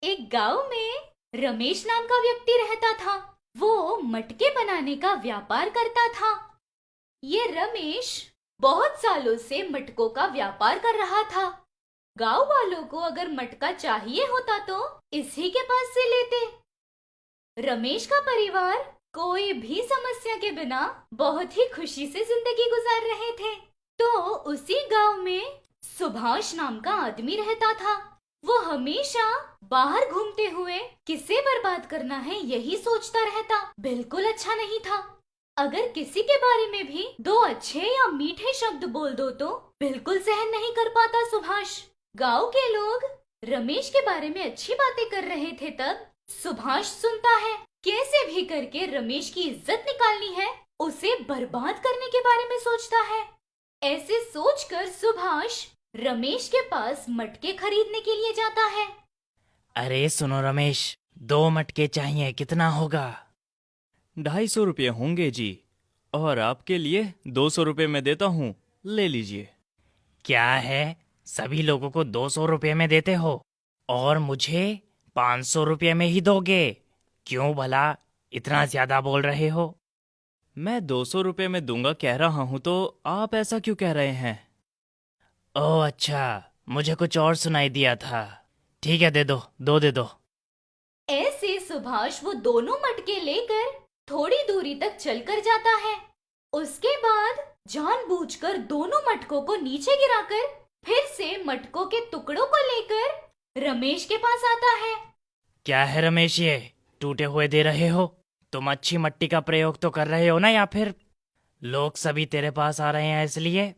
एक गांव में रमेश नाम का व्यक्ति रहता था। वो मटके बनाने का व्यापार करता था। ये रमेश बहुत सालों से मटकों का व्यापार कर रहा था। गांव वालों को अगर मटका चाहिए होता तो इसी के पास से लेते। रमेश का परिवार कोई भी समस्या के बिना बहुत ही खुशी से जिंदगी गुजार रहे थे। तो उसी गांव में सुभाष नाम का आदमी रहता था। वो हमेशा बाहर घूमते हुए किसे बर्बाद करना है यही सोचता रहता। बिल्कुल अच्छा नहीं था। अगर किसी के बारे में भी दो अच्छे या मीठे शब्द बोल दो तो बिल्कुल सहन नहीं कर पाता सुभाष। गांव के लोग रमेश के बारे में अच्छी बातें कर रहे थे तब सुभाष सुनता है। कैसे भी करके रमेश की इज्जत निकालनी है, उसे बर्बाद करने के बारे में सोचता है। ऐसे सोचकर सुभाष रमेश के पास मटके खरीदने के लिए जाता है। अरे सुनो रमेश, 2 मटके चाहिए, कितना होगा? 250 रुपये होंगे जी। और आपके लिए 200 रुपये में देता हूँ, ले लीजिए। क्या है, सभी लोगों को 200 रुपये में देते हो और मुझे 500 रुपये में ही दोगे? क्यों भला इतना ज्यादा बोल रहे हो? मैं 200 रुपये में दूंगा कह रहा हूँ, तो आप ऐसा क्यों कह रहे हैं? ओह अच्छा, मुझे कुछ और सुनाई दिया था। ठीक है, दे दो, दो दे दो। ऐसे सुभाष वो दोनों मटके लेकर थोड़ी दूरी तक चलकर जाता है। उसके बाद जानबूझकर दोनों मटकों को नीचे गिराकर फिर से मटकों के टुकड़ों को लेकर रमेश के पास आता है। क्या है रमेश, ये टूटे हुए दे रहे हो? तुम अच्छी मट्टी का प्रयोग तो कर रहे हो ना, या फिर लोग सभी तेरे पास आ रहे हैं इसलिए,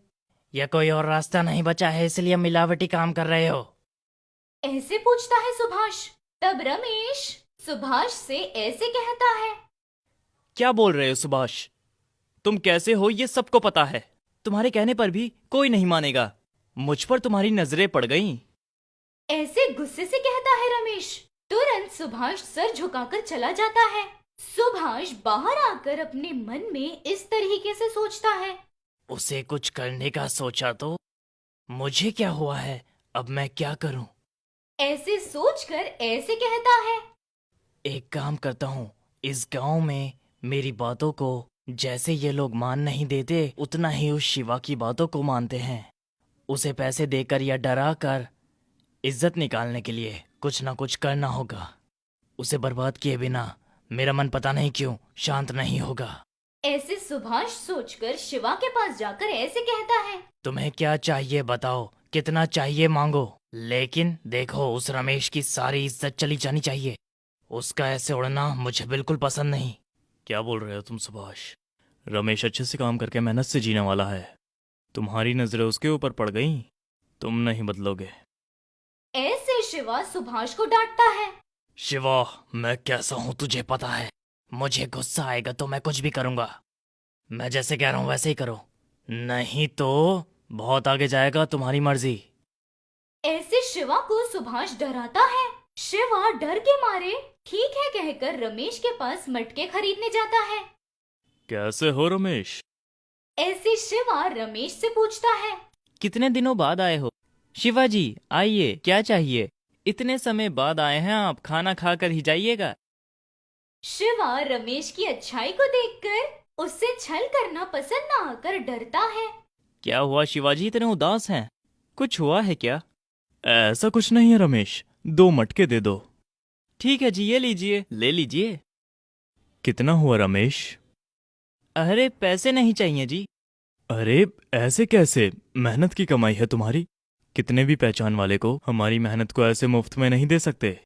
या कोई और रास्ता नहीं बचा है इसलिए मिलावटी काम कर रहे हो? ऐसे पूछता है सुभाष। तब रमेश सुभाष से ऐसे कहता है। क्या बोल रहे हो सुभाष? तुम कैसे हो ये सबको पता है। तुम्हारे कहने पर भी कोई नहीं मानेगा। मुझ पर तुम्हारी नजरें पड़ गईं। ऐसे गुस्से से कहता है रमेश। तुरंत सुभाष सर झुकाकर चला जाता है। सुभाष बाहर आकर अपने मन में इस तरीके से सोचता है। उसे कुछ करने का सोचा तो मुझे क्या हुआ है, अब मैं क्या करूं? ऐसे सोचकर ऐसे कहता है। एक काम करता हूँ, इस गांव में मेरी बातों को जैसे ये लोग मान नहीं देते उतना ही उस शिवा की बातों को मानते हैं। उसे पैसे देकर या डरा कर इज्जत निकालने के लिए कुछ ना कुछ करना होगा। उसे बर्बाद किए बिना मेरा मन पता नहीं क्यों शांत नहीं होगा। ऐसे सुभाष सोचकर शिवा के पास जाकर ऐसे कहता है। तुम्हें क्या चाहिए बताओ, कितना चाहिए मांगो, लेकिन देखो उस रमेश की सारी इज्जत चली जानी चाहिए। उसका ऐसे उड़ना मुझे बिल्कुल पसंद नहीं। क्या बोल रहे हो तुम सुभाष? रमेश अच्छे से काम करके मेहनत से जीने वाला है। तुम्हारी नजरें उसके ऊपर पड़ गईं। तुम नहीं बदलोगे। ऐसे शिवा सुभाष को डांटता है। शिवा, मैं कैसा हूँ तुझे पता है। मुझे गुस्सा आएगा तो मैं कुछ भी करूंगा। मैं जैसे कह रहा हूँ वैसे ही करो, नहीं तो बहुत आगे जाएगा तुम्हारी मर्जी। ऐसे शिवा को सुभाष डराता है। शिवा डर के मारे ठीक है कहकर रमेश के पास मटके खरीदने जाता है। कैसे हो रमेश? ऐसे शिवा रमेश से पूछता है। कितने दिनों बाद आए हो? शिवाजी आइए, क्या चाहिए? इतने समय बाद आए हैं आप, खाना खाकर ही जाइएगा। शिवा रमेश की अच्छाई को देखकर उससे छल करना पसंद न आकर डरता है। क्या हुआ शिवाजी, इतने उदास हैं? कुछ हुआ है क्या? ऐसा कुछ नहीं है रमेश, 2 मटके दे दो। ठीक है जी, ये लीजिए, ले लीजिए। कितना हुआ रमेश? अरे पैसे नहीं चाहिए जी। अरे ऐसे कैसे, मेहनत की कमाई है तुम्हारी। कितने भी पहचान वाले को हमारी मेहनत को ऐसे मुफ्त में नहीं दे सकते।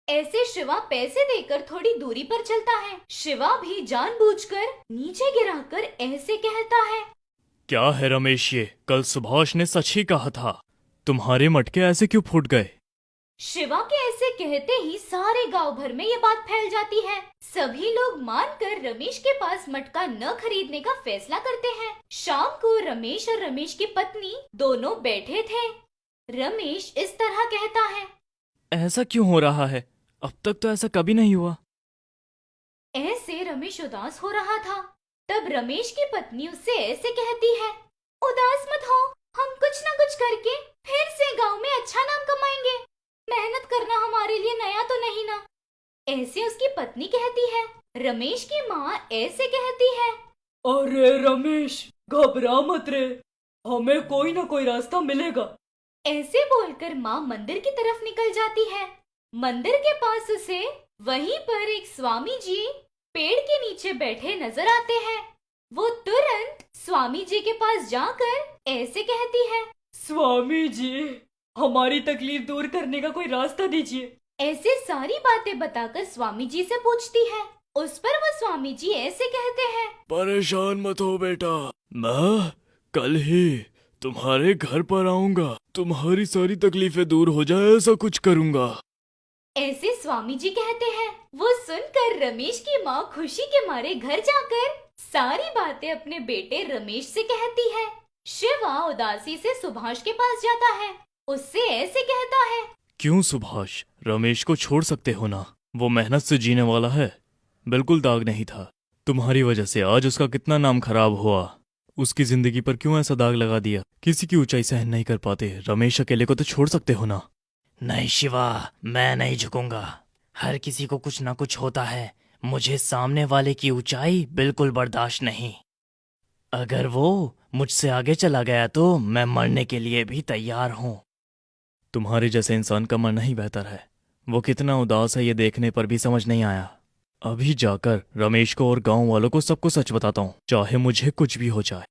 ऐसे शिवा पैसे देकर थोड़ी दूरी पर चलता है। शिवा भी जानबूझकर नीचे गिराकर ऐसे कहता है। क्या है रमेश, ये कल सुभाष ने सच ही कहा था। तुम्हारे मटके ऐसे क्यों फूट गए? शिवा के ऐसे कहते ही सारे गांव भर में ये बात फैल जाती है। सभी लोग मानकर रमेश के पास मटका न खरीदने का फैसला करते हैं। शाम को रमेश और रमेश की पत्नी दोनों बैठे थे। रमेश इस तरह कहता है। ऐसा क्यों हो रहा है? अब तक तो ऐसा कभी नहीं हुआ। ऐसे रमेश उदास हो रहा था। तब रमेश की पत्नी उससे ऐसे कहती है। उदास मत हो, हम कुछ न कुछ करके फिर से गांव में अच्छा नाम कमाएंगे। मेहनत करना हमारे लिए नया तो नहीं ना। ऐसे उसकी पत्नी कहती है। रमेश की माँ ऐसे कहती है। अरे रमेश, घबरा मत रे, हमें कोई ना कोई रास्ता मिलेगा। ऐसे बोलकर माँ मंदिर की तरफ निकल जाती है। मंदिर के पास उसे वहीं पर एक स्वामी जी पेड़ के नीचे बैठे नजर आते हैं। वो तुरंत स्वामी जी के पास जाकर ऐसे कहती है। स्वामी जी, हमारी तकलीफ दूर करने का कोई रास्ता दीजिए। ऐसे सारी बातें बताकर स्वामी जी से पूछती है। उस पर वो स्वामी जी ऐसे कहते हैं। परेशान मत हो बेटा, मैं कल ही तुम्हारे घर पर आऊंगा, तुम्हारी सारी तकलीफें दूर हो जाए ऐसा कुछ करूंगा। ऐसे स्वामी जी कहते हैं। वो सुनकर रमेश की माँ खुशी के मारे घर जाकर सारी बातें अपने बेटे रमेश से कहती है। शिवा उदासी से सुभाष के पास जाता है। उससे ऐसे कहता है। क्यों सुभाष, रमेश को छोड़ सकते हो ना, वो मेहनत से जीने वाला है, बिल्कुल दाग नहीं था। तुम्हारी वजह से आज उसका कितना नाम खराब हुआ, उसकी जिंदगी पर क्यों ऐसा दाग लगा दिया। किसी की ऊंचाई सहन नहीं कर पाते, रमेश अकेले को तो छोड़ सकते हो ना। नहीं शिवा, मैं नहीं झुकूंगा। हर किसी को कुछ ना कुछ होता है, मुझे सामने वाले की ऊंचाई बिल्कुल बर्दाश्त नहीं। अगर वो मुझसे आगे चला गया तो मैं मरने के लिए भी तैयार हूँ। तुम्हारे जैसे इंसान का मरना ही बेहतर है। वो कितना उदास है ये देखने पर भी समझ नहीं आया। अभी जाकर रमेश को और गांव वालों को सबको सच बताता हूँ, चाहे मुझे कुछ भी हो जाए।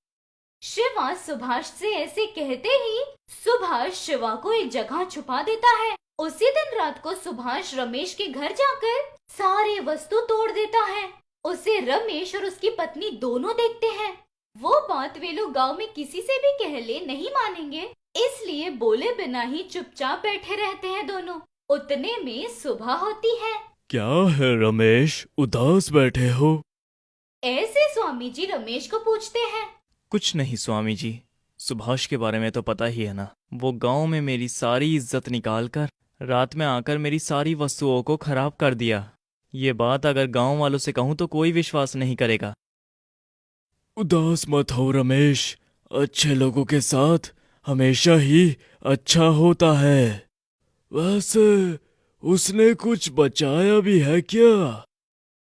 शिवा सुभाष से ऐसे कहते ही सुभाष शिवा को एक जगह छुपा देता है। उसी दिन रात को सुभाष रमेश के घर जाकर सारे वस्तु तोड़ देता है। उसे रमेश और उसकी पत्नी दोनों देखते हैं। वो बात वे लोग गांव में किसी से भी कह ले नहीं मानेंगे, इसलिए बोले बिना ही चुपचाप बैठे रहते हैं दोनों। उतने में सुबह होती है। क्या है रमेश, उदास बैठे हो? ऐसे स्वामी जी रमेश को पूछते हैं। कुछ नहीं स्वामी जी, सुभाष के बारे में तो पता ही है ना। वो गांव में मेरी सारी इज्जत निकाल कर रात में आकर मेरी सारी वस्तुओं को खराब कर दिया। ये बात अगर गांव वालों से कहूं तो कोई विश्वास नहीं करेगा। उदास मत हो रमेश, अच्छे लोगों के साथ हमेशा ही अच्छा होता है। वैसे उसने कुछ बचाया भी है क्या?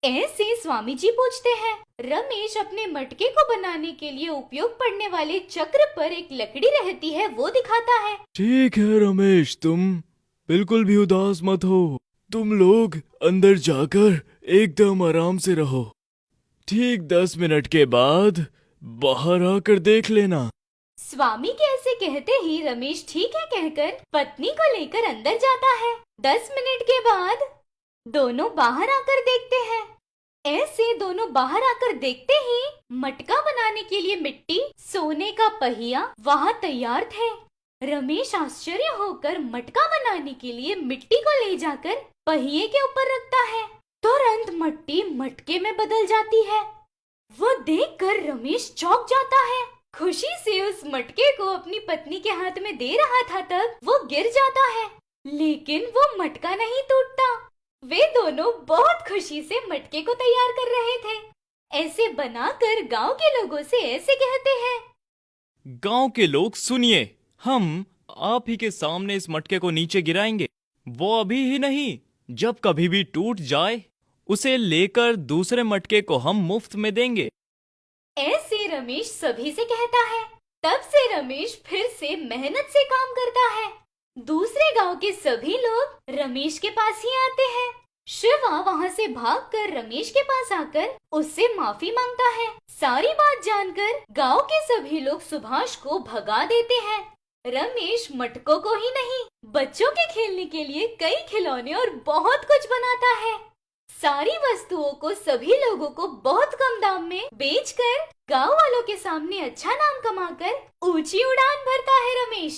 ऐसे स्वामी जी पूछते हैं। रमेश अपने मटके को बनाने के लिए उपयोग पड़ने वाले चक्र पर एक लकड़ी रहती है वो दिखाता है। ठीक है रमेश, तुम बिल्कुल भी उदास मत हो। तुम लोग अंदर जाकर एकदम आराम से रहो। ठीक 10 मिनट के बाद बाहर आकर देख लेना। स्वामी के ऐसे कहते ही रमेश ठीक है कहकर पत्नी को लेकर अंदर जाता है। 10 मिनट के बाद दोनों बाहर आकर देखते हैं। ऐसे दोनों बाहर आकर देखते ही मटका बनाने के लिए मिट्टी, सोने का पहिया वहाँ तैयार थे। रमेश आश्चर्य होकर मटका बनाने के लिए मिट्टी को ले जाकर पहिए के ऊपर रखता है। तुरंत मिट्टी मटके में बदल जाती है। वो देखकर रमेश चौंक जाता है। खुशी से उस मटके को अपनी पत्नी के हाथ में दे रहा था तब वो गिर जाता है, लेकिन वो मटका नहीं टूटता। वे दोनों बहुत खुशी से मटके को तैयार कर रहे थे। ऐसे बनाकर गांव के लोगों से ऐसे कहते हैं। गांव के लोग सुनिए, हम आप ही के सामने इस मटके को नीचे गिराएंगे। वो अभी ही नहीं, जब कभी भी टूट जाए उसे लेकर दूसरे मटके को हम मुफ्त में देंगे। ऐसे रमेश सभी से कहता है। तब से रमेश फिर से मेहनत से काम करता है। दूसरे गांव के सभी लोग रमेश के पास ही आते हैं। शिवा वहां से भागकर रमेश के पास आकर उससे माफी मांगता है। सारी बात जानकर गांव के सभी लोग सुभाष को भगा देते हैं। रमेश मटकों को ही नहीं, बच्चों के खेलने के लिए कई खिलौने और बहुत कुछ बनाता है। सारी वस्तुओं को सभी लोगों को बहुत कम दाम में बेचकर गांव वालों के सामने अच्छा नाम कमाकर ऊंची उड़ान भरता है रमेश।